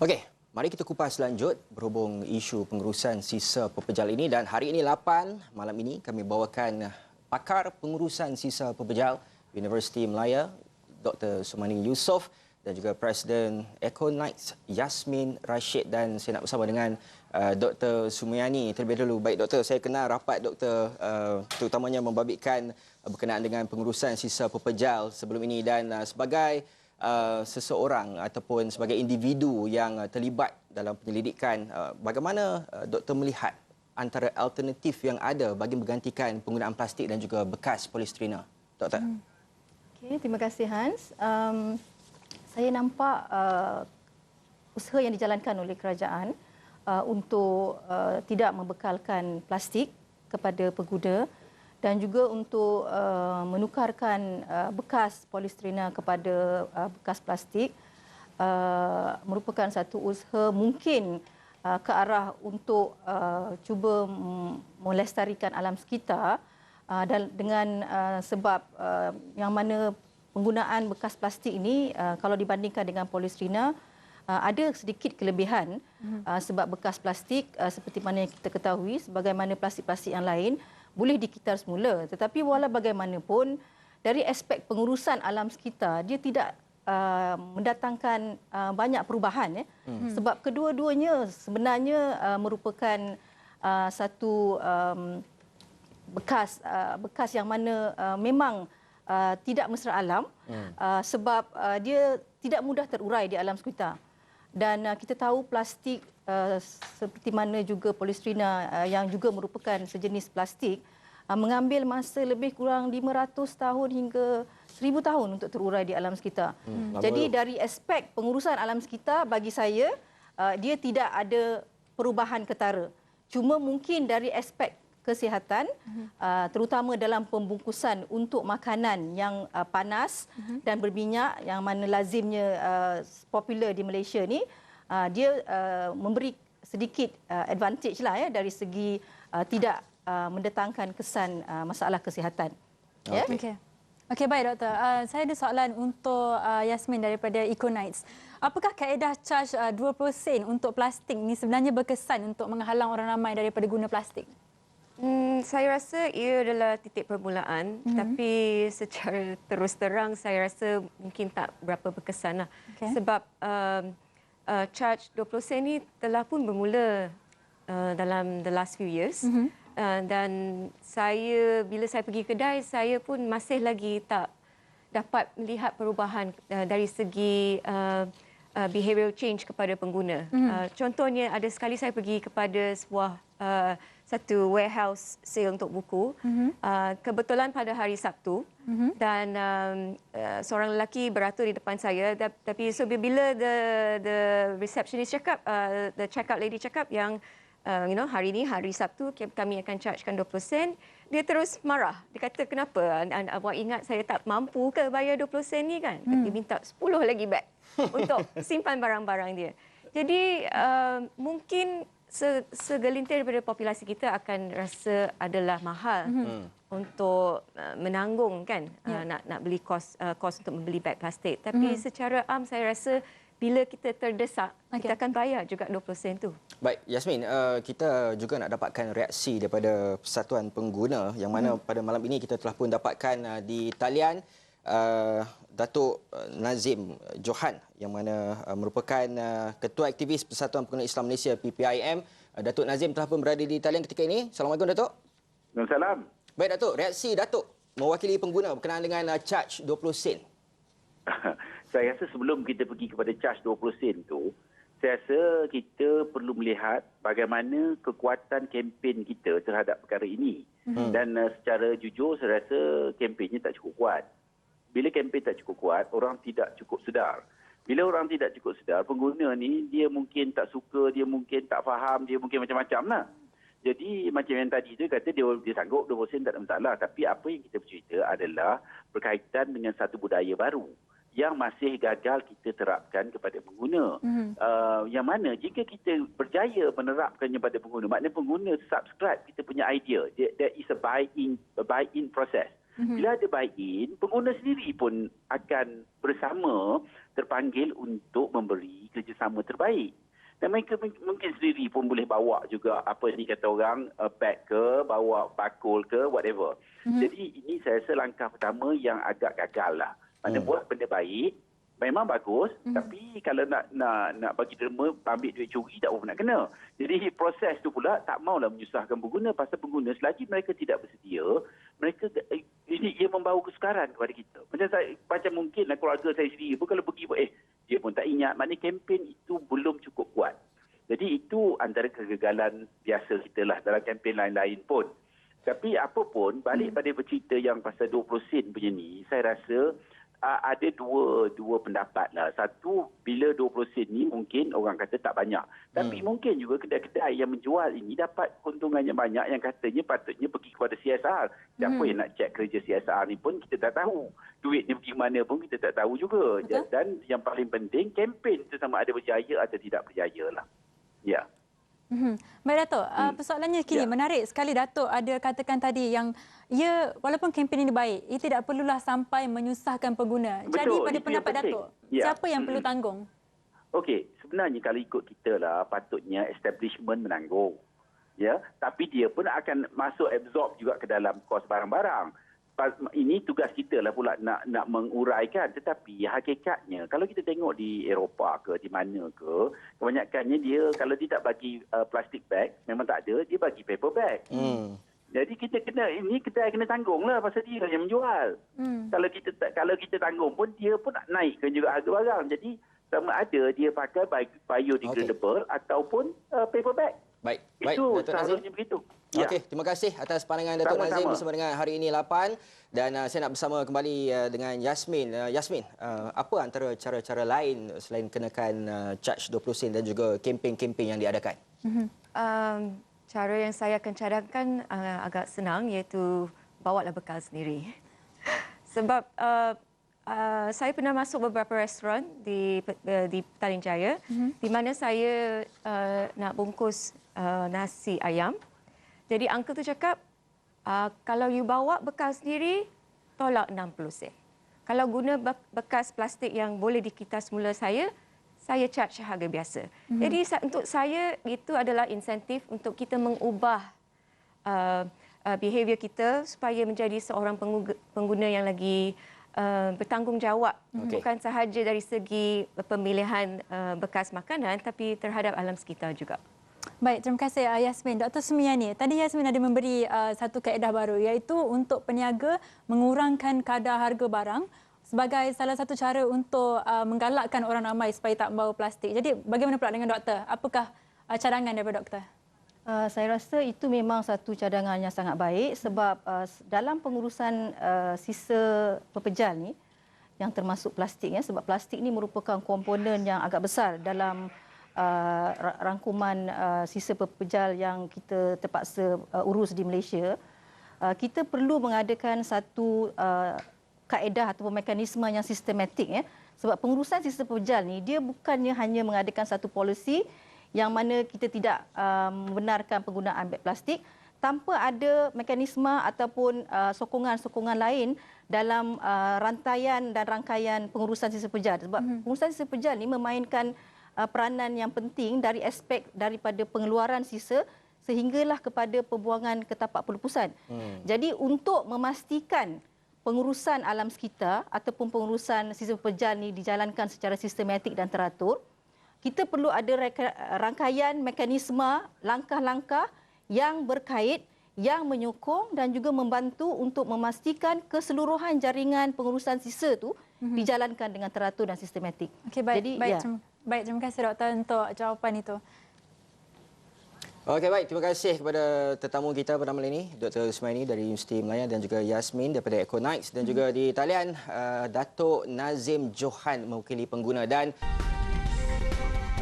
Okey, mari kita kupas lanjut berhubung isu pengurusan sisa pepejal ini, dan hari ini 8 malam ini kami bawakan pakar pengurusan sisa pepejal Universiti Melaya Dr. Sumani Yusof dan juga Presiden Econites Yasmin Rashid, dan saya nak bersama dengan Dr. Sumayani terlebih dahulu. Baik Doktor, saya kenal rapat Doktor terutamanya membabitkan berkenaan dengan pengurusan sisa pepejal sebelum ini, dan sebagai seseorang ataupun sebagai individu yang terlibat dalam penyelidikan, bagaimana doktor melihat antara alternatif yang ada bagi menggantikan penggunaan plastik dan juga bekas polisterina, Doktor? Okay, terima kasih Hans. Saya nampak usaha yang dijalankan oleh kerajaan untuk tidak membekalkan plastik kepada pengguna dan juga untuk menukarkan bekas polisterina kepada bekas plastik merupakan satu usaha mungkin ke arah untuk cuba melestarikan alam sekitar, dan dengan sebab yang mana penggunaan bekas plastik ini kalau dibandingkan dengan polisterina ada sedikit kelebihan, sebab bekas plastik seperti mana yang kita ketahui sebagaimana plastik-plastik yang lain boleh dikitar semula, tetapi walau bagaimanapun dari aspek pengurusan alam sekitar dia tidak mendatangkan banyak perubahan, sebab kedua-duanya sebenarnya merupakan satu bekas yang mana memang tidak mesra alam, sebab dia tidak mudah terurai di alam sekitar. Dan kita tahu plastik seperti mana juga polisterina yang juga merupakan sejenis plastik mengambil masa lebih kurang 500 tahun hingga 1000 tahun untuk terurai di alam sekitar. Jadi dari aspek pengurusan alam sekitar bagi saya dia tidak ada perubahan ketara. Cuma mungkin dari aspek kesihatan, terutama dalam pembungkusan untuk makanan yang panas dan berminyak yang mana lazimnya popular di Malaysia ni, dia memberi sedikit advantage lah ya dari segi tidak mendatangkan kesan masalah kesihatan. Ya? Okey, baik Doktor. Saya ada soalan untuk Yasmin daripada Econites. Apakah kaedah charge 20 sen untuk plastik ni sebenarnya berkesan untuk menghalang orang ramai daripada guna plastik? Saya rasa ia adalah titik permulaan, tapi secara terus terang saya rasa mungkin tak berapa berkesan lah. Sebab charge 20 sen ni telah pun bermula dalam the last few years. Dan bila saya pergi kedai, saya pun masih lagi tak dapat melihat perubahan dari segi behavioral change kepada pengguna. Contohnya, ada sekali saya pergi kepada sebuah satu warehouse sale untuk buku, kebetulan pada hari Sabtu, dan seorang lelaki beratur di depan saya, tapi so bila the receptionist cakap, the checkout lady cakap yang hari ini hari Sabtu kami akan chargekan 20 sen, dia terus marah. Dia kata, kenapa? Awak ingat saya tak mampu ke bayar 20 sen ni kan? Dia minta 10 lagi beg untuk simpan barang-barang dia. Jadi mungkin segelintir daripada populasi kita akan rasa adalah mahal untuk menanggung kan, nak beli kos untuk membeli beg plastik. Tapi secara am saya rasa bila kita terdesak, kita akan bayar juga 20 sen tu. Baik, Yasmin, kita juga nak dapatkan reaksi daripada Persatuan Pengguna yang mana pada malam ini kita telah pun dapatkan di talian Datuk Nazim Johan yang mana merupakan Ketua Aktivis Persatuan Pengguna Islam Malaysia PPIM. Datuk Nazim telah pun berada di talian ketika ini. Assalamualaikum Datuk. Waalaikumsalam. Baik Datuk, reaksi Datuk mewakili pengguna berkenaan dengan charge 20 sen. Saya rasa sebelum kita pergi kepada charge 20 sen tu, saya rasa kita perlu melihat bagaimana kekuatan kempen kita terhadap perkara ini. Dan secara jujur saya rasa kempennya tak cukup kuat. Bila kempen tak cukup kuat, orang tidak cukup sedar. Bila orang tidak cukup sedar, pengguna ni dia mungkin tak suka, dia mungkin tak faham, dia mungkin macam-macam lah. Jadi macam yang tadi tu kata dia sanggup 20 sen tak ada masalah. Tapi apa yang kita bercerita adalah berkaitan dengan satu budaya baru yang masih gagal kita terapkan kepada pengguna. Yang mana jika kita berjaya menerapkannya pada pengguna, maknanya pengguna subscribe kita punya idea. There is a buy-in process. Bila ada buy-in, pengguna sendiri pun akan bersama terpanggil untuk memberi kerjasama terbaik. Dan mereka mungkin sendiri pun boleh bawa juga apa ni kata orang, beg ke, bawa bakul ke, whatever. Jadi ini saya rasa langkah pertama yang agak gagal lah. Mana buat benda baik, memang bagus, tapi kalau nak bagi derma, ambil duit curi, tak apa nak kena. Jadi proses tu pula tak maulah menyusahkan pengguna, pasal pengguna selagi mereka tidak bersedia, mereka ini ia membawa kesukaran kepada kita. Macam mungkin keluarga saya sendiri pun kalau pergi, dia pun tak ingat, maknanya kempen itu belum cukup kuat. Jadi itu antara kegagalan biasa kita lah dalam kempen lain-lain pun. Tapi apa pun, balik pada bercerita yang pasal 20 sen punya ni, saya rasa ada dua pendapat lah. Satu, bila 20 sen ni mungkin orang kata tak banyak. Tapi mungkin juga kedai-kedai yang menjual ini dapat keuntungan yang banyak yang katanya patutnya pergi kepada CSR. Siapa yang nak cek kerja CSR ni pun kita tak tahu. Duit ni pergi mana pun kita tak tahu juga. Betul? Dan yang paling penting, kempen tu sama ada berjaya atau tidak berjaya lah. Ya. Baik Datuk, persoalannya kini menarik sekali Datuk ada katakan tadi yang walaupun kempen ini baik, ia tidak perlulah sampai menyusahkan pengguna. Betul, Jadi pada itu pendapat yang penting. Datuk, Ya. siapa yang perlu tanggung? Okey, sebenarnya kalau ikut kita lah, patutnya establishment menanggung. Ya, tapi dia pun akan masuk absorb juga ke dalam kos barang-barang. Ini tugas kita lah pula nak menguraikan. Tetapi hakikatnya kalau kita tengok di Eropah ke di mana ke, kebanyakannya dia kalau dia tak bagi plastic bag, memang tak ada, dia bagi paper bag. Jadi kita kedai kena tanggung lah pasal dia yang menjual. Kalau kita tanggung pun dia pun nak naikkan juga harga barang. Jadi sama ada dia pakai biodegradable ataupun paper bag. Baik, Itu Datuk Nazim. seharusnya begitu. Ya. Okey, terima kasih atas pandangan Datuk Sama-sama. Nazim bersama dengan Hari Ini 8 dan saya nak bersama kembali dengan Yasmin. Yasmin, apa antara cara-cara lain selain kenakan charge 20 sen dan juga kempen-kempen yang diadakan? Cara yang saya akan cadangkan agak senang iaitu bawalah bekal sendiri. Sebab saya pernah masuk beberapa restoran di Petaling Jaya di mana saya nak bungkus nasi ayam. Jadi uncle tu cakap, kalau you bawa bekal sendiri, tolak 60 sen. Kalau guna bekas plastik yang boleh dikitas semula saya charge harga biasa. Jadi untuk saya, itu adalah insentif untuk kita mengubah behavior kita supaya menjadi seorang pengguna yang lagi bertanggungjawab. Bukan sahaja dari segi pemilihan bekas makanan, tapi terhadap alam sekitar juga. Baik, terima kasih Yasmin. Dr. Sumiani, tadi Yasmin ada memberi satu kaedah baru iaitu untuk peniaga mengurangkan kadar harga barang sebagai salah satu cara untuk menggalakkan orang ramai supaya tak membawa plastik. Jadi bagaimana pula dengan doktor? Apakah cadangan daripada doktor? Saya rasa itu memang satu cadangan yang sangat baik sebab dalam pengurusan sisa pepejal ni yang termasuk plastik sebab plastik ni merupakan komponen yang agak besar dalam rangkuman sisa pepejal yang kita terpaksa urus di Malaysia. Kita perlu mengadakan satu kaedah atau mekanisme yang sistematik sebab pengurusan sisa pepejal ni dia bukannya hanya mengadakan satu polisi yang mana kita tidak membenarkan penggunaan beg plastik tanpa ada mekanisme ataupun sokongan-sokongan lain dalam rantaian dan rangkaian pengurusan sisa pepejal. Sebab pengurusan sisa pepejal ni memainkan peranan yang penting dari aspek daripada pengeluaran sisa sehinggalah kepada pembuangan ke tapak pelupusan. Jadi untuk memastikan pengurusan alam sekitar ataupun pengurusan sisa pepejal ni dijalankan secara sistematik dan teratur, kita perlu ada rangkaian mekanisme langkah-langkah yang berkait, yang menyokong dan juga membantu untuk memastikan keseluruhan jaringan pengurusan sisa itu dijalankan dengan teratur dan sistematik. Okey, baik. Jadi, Baik, terima kasih doktor untuk jawapan itu. Okey, baik. Terima kasih kepada tetamu kita pada malam ini, Dr. Sumiani dari Universiti Melayu dan juga Yasmin daripada Econites dan juga di talian Datuk Nazim Johan mewakili pengguna dan